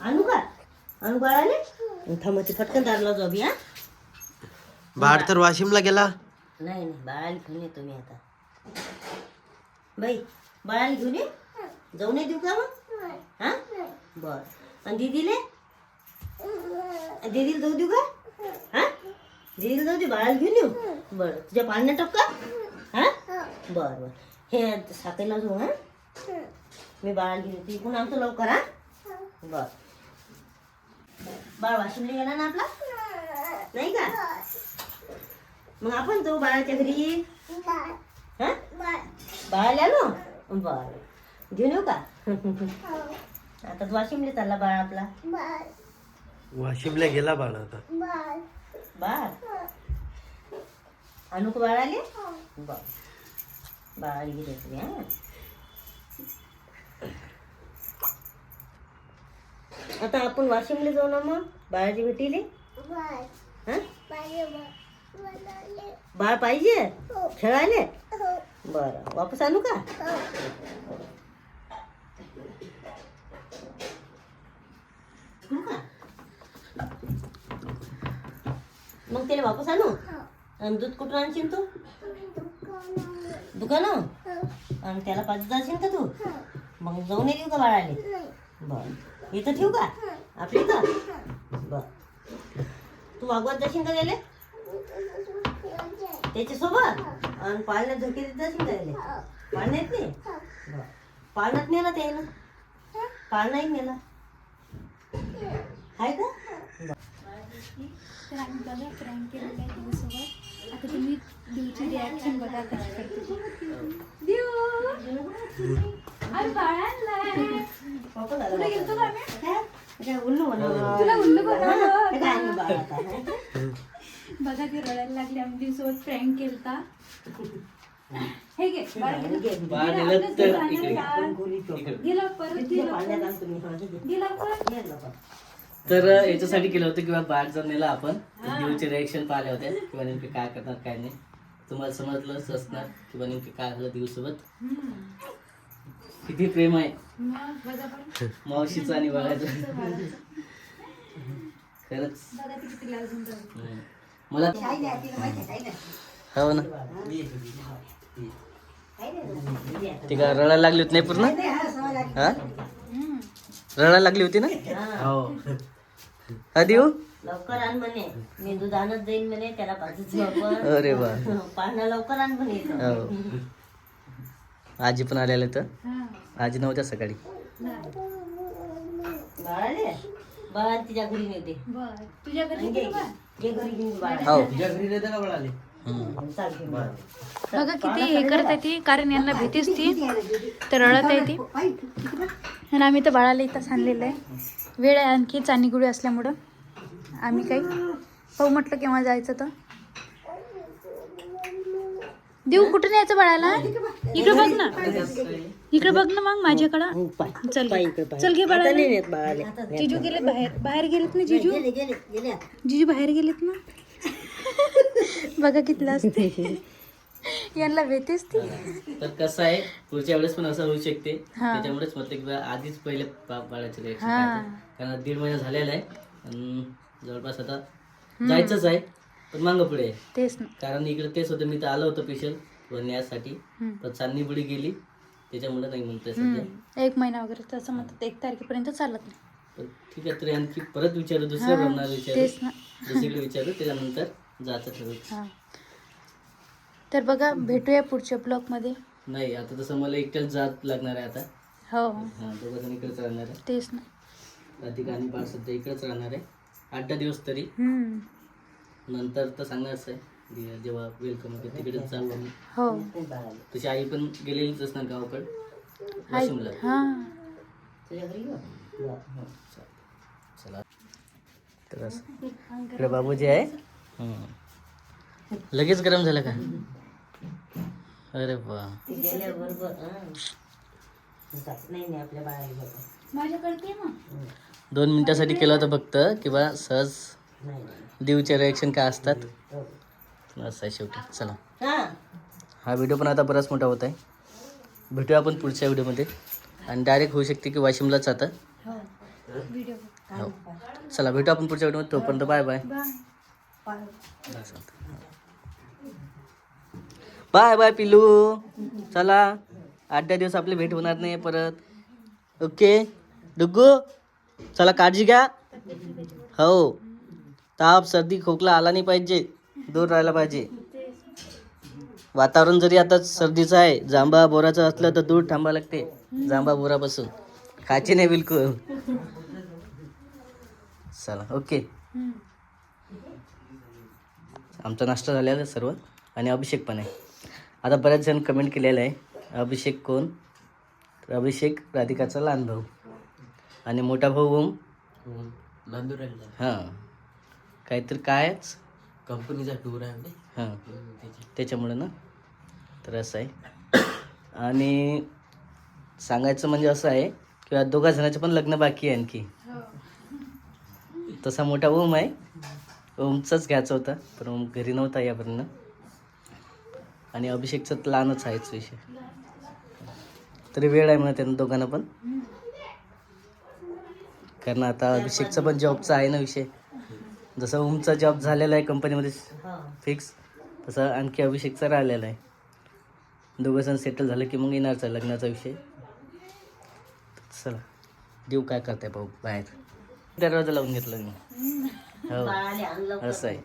आणू का? आणू बाळाले? थांबते पटकन दारला जाऊ बी. हा बाळ तर वाशिमला गेला. नाही नाही, बाळाला घेऊन येतो मी आता. बाई बाळाला घेऊन ये. जाऊ नाही देऊ का मग? हा बर. आणि दीदीले जाऊ देऊ का? हा दीदीला जाऊ दे, बाळाला घेऊन येऊ. बरं तुझ्या पाळण्या टपका. हा बर बर. हे साखरेला जाऊ. हा मी बाळाला घेऊन येते. इकडून आमचं लवकर. हा बर. बाळ वाशिमला गेला ना आपला? नाही का? मग आपण जाऊ बाळाच्या घरी. हा बाळाला आलो. बर घेऊन येऊ का? आता तू वाशिमला चालला बाळ आपला. वाशिमला गेला बाळ आता. बाळ आणू का बाळाले? बर बाळाला घेऊन येते. हा आता आपण वाशिमला जाऊ ना मग बाळाची भेटीले. हा बाळ पाहिजे खेळायले? बरं वापस आणू का? मग त्याला वापस आणू? आणि दूध कुठून आणशील तू? दुकान? आणि त्याला पाजत जाशील का तू? मग जाऊन येऊ का बाळाले? बर इथं ठेवू का? आपल्या इथं? बर तू वागवत जाशील का त्याला त्याच्यासोबत? आणि पाळण्यात झोके देत जाशील का त्याला? पाळण्यात नाही? बर पाळण्यात नेला त्याला? पाळणाही नेला आहे का? तर आम्ही बघा प्रँक केलेला आहे दिवसोबत. आता तुम्ही दिवची रिॲक्शन बघा कशी करते. कुठे गेलतो का आम्ही? तुला उल्लू बघा ती रडायला लागली. आम्ही दिवसोबत प्रँक केलता. हे घे गेला परत गेला परत. तर याच्यासाठी केलं होतं किंवा बाळ जर नेला आपण दिवचे रिएक्शन पाहिले होते किंवा नेमके काय करणार काय नाही. तुम्हाला समजलंच असणार किंवा नेमके काय झालं दिवसोबत. किती प्रेम आहे मावशीचं आणि बाळाचं. खरंच मला हो ना. ती का रडायला लागली होती नाही पूर्ण? हा रडायला लागली होती ना? हो आधी हो लवकर आण म्हणे. मी दूध आणत जाईन म्हणे त्याला पाजूच. अरे वा पाळणा लवकर आण म्हणे. हो आजी पण आलेले तर आजी नव्हत्या सकाळी. बाळाले बाळा तिच्या घरी नेते. तुझ्या घरी घरी घेऊन बाळा. हो चाल घेऊन. बघा किती हे करत आहे ती, कारण यांना भीतीच ती तर रडत आहे ती. आणि आम्ही तर बाळाला इथं आणलेलं आहे. वेळ आहे आणखी चानीगुडी असल्यामुळं आम्ही काही पाहू म्हटलं केव्हा जायचं तर. देऊ कुठं न्यायचं बाळाला? इकडे बघ ना, इकडे बघ ना मग माझ्याकडं. चल चल घे बाळाला. जिजू गेले बाहेर. बाहेर गेलेत ना जिजू? जिजू बाहेर गेलेत ना. बघा कितलं असते यांना भेटेच ती. तर कसं आहे पुढच्या वेळेस पण असं होऊ शकते. त्याच्यामुळेच म्हटलं की आधीच पहिले बाळाचे रिएक्शन कारण 1.5 महिना झालेला आहे आणि जवळपास आता जायचंच आहे पण मागं पुढे आहे. तेच ना, कारण इकडे तेच होतं. मी तर आलो होतो स्पेशल न्यायासाठी पण चांदणी बुडी गेली त्याच्यामुळे नाही म्हणतोय सध्या. 1 महिना वगैरे तसं म्हणतात. 1 तारखेपर्यंत चालत नाही. पण ठीक आहे तरी आणखी परत विचारू दुसऱ्या ब्रह्मणार विचारू तेच ना. दुसरीकडे विचारू त्याच्यानंतर जायचं ठरवू. हां तर बघा भेटूया पुढच्या ब्लॉगमध्ये. नाही आता तसं मला एकट्याच जात लागणार आहे आता. हो हां दोघं जण इकडेच राहणार आहे. तेच ना. राधिका आणि बाळ सध्या इकडेच राहणार आहे 8-10 दिवस तरी. नंतर तर सांगणारच आहे जेव्हा वेलकम होते तिकडेच जाऊ आम्ही. हो तशी आई पण गेलेलीच असणार गावाकडे वाशिमला. हां तुझ्या घरी घेऊ. चला तर असं इकडे बाबूजी आहे. लगेच गरम झालं का? अरे वा गेल्याबरोबर नाही नाही आपल्या बाळाला बघा. माझ्याकडे मग 2 मिनिटासाठी केलं होतं फक्त किंवा सहज नाही देवचे रिॲक्शन काय असतात हो. असं आहे शेवटी. चला हा हा व्हिडिओ पण आता बराच मोठा होत आहे. भेटूया आपण पुढच्या व्हिडिओमध्ये. आणि डायरेक्ट होऊ शकते की वाशिमलाच आता. हो व्हिडिओ हो चला भेटू आपण पुढच्या व्हिडिओमध्ये. तोपर्यंत बाय बाय. बाय बाय पिलू. चला 8-10 दिवस आपली भेट होणार नाही परत. ओके डुग्गू चला काळजी घ्या. हो ताप सर्दी खोकला आला नाही पाहिजे, दूर राहायला पाहिजे. वातावरण जरी आता सर्दीचं आहे, जांभा बोराचं असलं तर दूर थांबा लागते. जांभा बोरापासून खायचे नाही बिलकुल. चला ओके. आमचा नाश्ता झालेला आहे सर्व आणि अभिषेक पण आहे. आता बऱ्याच जण कमेंट केलेलं आहे अभिषेक कोण, तर अभिषेक राधिकाचा लहान भाऊ आणि मोठा भाऊ ओम हां काहीतरी कायच कंपनीचा टूर आहे हां त्याच्यामुळे ना. तर असं आहे. आणि सांगायचं म्हणजे असं आहे किंवा दोघा जणांचं पण लग्न बाकी आहे आणखी. तसा मोठा ओम आहे, ओमचाच घ्यायचा होता पण ओम घरी नव्हता यापर्यंत. आणि अभिषेकचं तर लहानच आहेच विषय. तरी वेळ आहे म्हणा त्यांना दोघांना पण, कारण आता अभिषेकचा पण जॉबचा आहे ना विषय. जसं ओमचा जॉब झालेला आहे कंपनीमध्ये फिक्स, तसं आणखी अभिषेकचा राहिलेला आहे. दोघं जण सेटल झालं की मग येणारचा लग्नाचा विषय. चला देऊ काय करताय भाऊ बाहेर. दरवाजा लावून घेतला मी. हो बाळाले आणलं असं आहे.